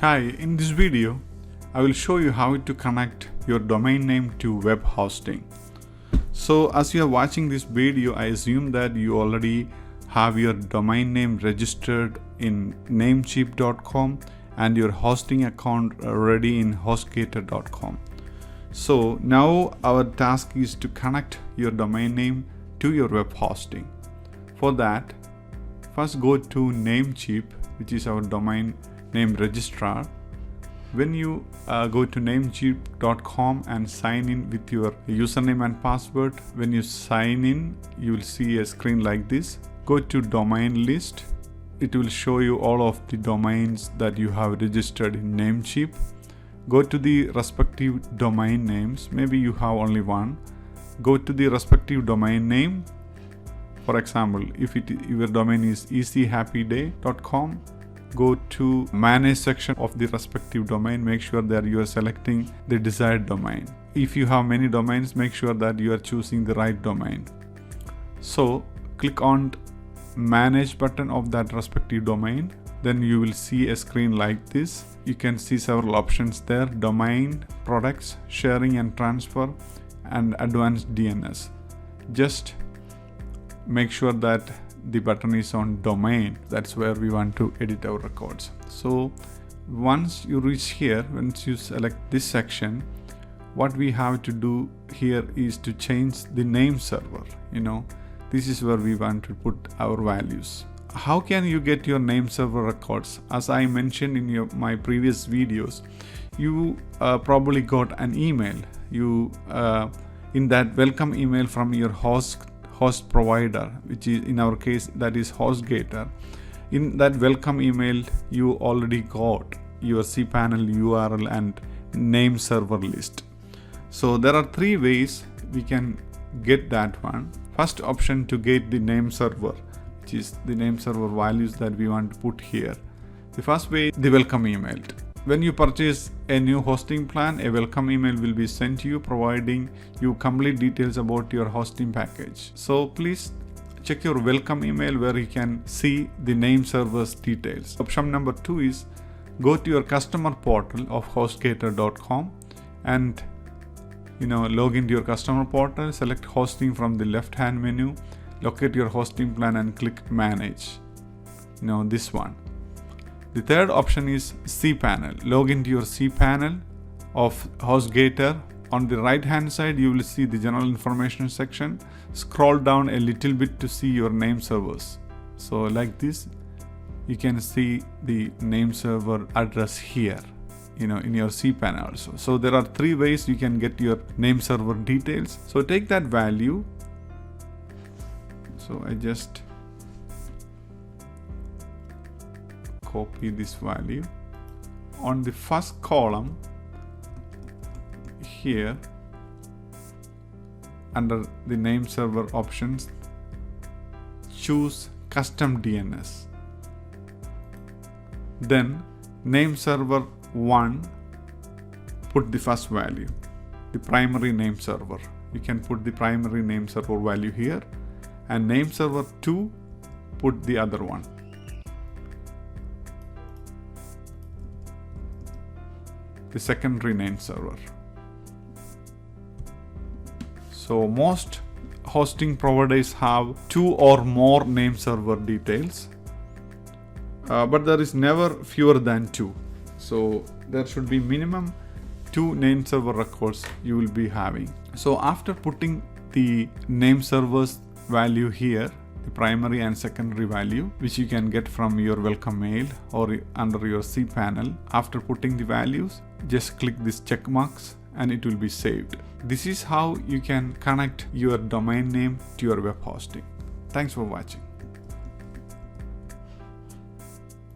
Hi, in this video, I will show you how to connect your domain name to web hosting. So as you are watching this video, I assume that you already have your domain name registered in Namecheap.com and your hosting account ready in HostGator.com. So now our task is to connect your domain name to your web hosting. For that, first go to Namecheap, which is our domain name registrar. When you go to Namecheap.com and sign in with your username and password, when you sign in, you will see a screen like this. Go to domain list. It will show you all of the domains that you have registered in Namecheap. Go to the respective domain names. Maybe you have only one. Go to the respective domain name. For example, if your domain is easyhappyday.com, go to manage section of the respective domain. Make sure that you are selecting the desired domain. If you have many domains, make sure that you are choosing the right domain. So click on manage button of that respective domain. Then you will see a screen like this. You can see several options there: domain, products, sharing and transfer, and advanced DNS. Just make sure that the button is on domain. That's where we want to edit our records. So once you reach here, once you select this section, what we have to do here is to change the name server. This is where we want to put our values. How can you get your name server records? As I mentioned in my previous videos, you probably got an email. In that welcome email from your host provider, which is in our case that is HostGator. In that welcome email, you already got your cPanel URL and name server list. So there are three ways we can get that one. First option to get the name server, which is the name server values that we want to put here. The first way, the welcome email. When you purchase a new hosting plan, a welcome email will be sent to you providing you complete details about your hosting package. So please check your welcome email where you can see the name server's details. Option number 2 is go to your customer portal of HostGator.com and log into your customer portal, select hosting from the left hand menu, locate your hosting plan and click manage. This one. The third option is cPanel. Log into your cPanel of HostGator. On the right hand side, you will see the general information section. Scroll down a little bit to see your name servers. So like this, you can see the name server address here, in your cPanel also. So there are three ways you can get your name server details. So take that value. So I just copy this value. On the first column here, under the name server options, choose custom DNS. Then name server 1, put the first value, the primary name server. You can put the primary name server value here, and name server 2, put the other one. The secondary name server. So most hosting providers have 2 or more name server details, but there is never fewer than 2. So there should be minimum 2 name server records you will be having. So after putting the name server's value here, the primary and secondary value, which you can get from your welcome mail or under your cPanel, after putting the values, just click this check marks and it will be saved. This is how you can connect your domain name to your web hosting. Thanks for watching.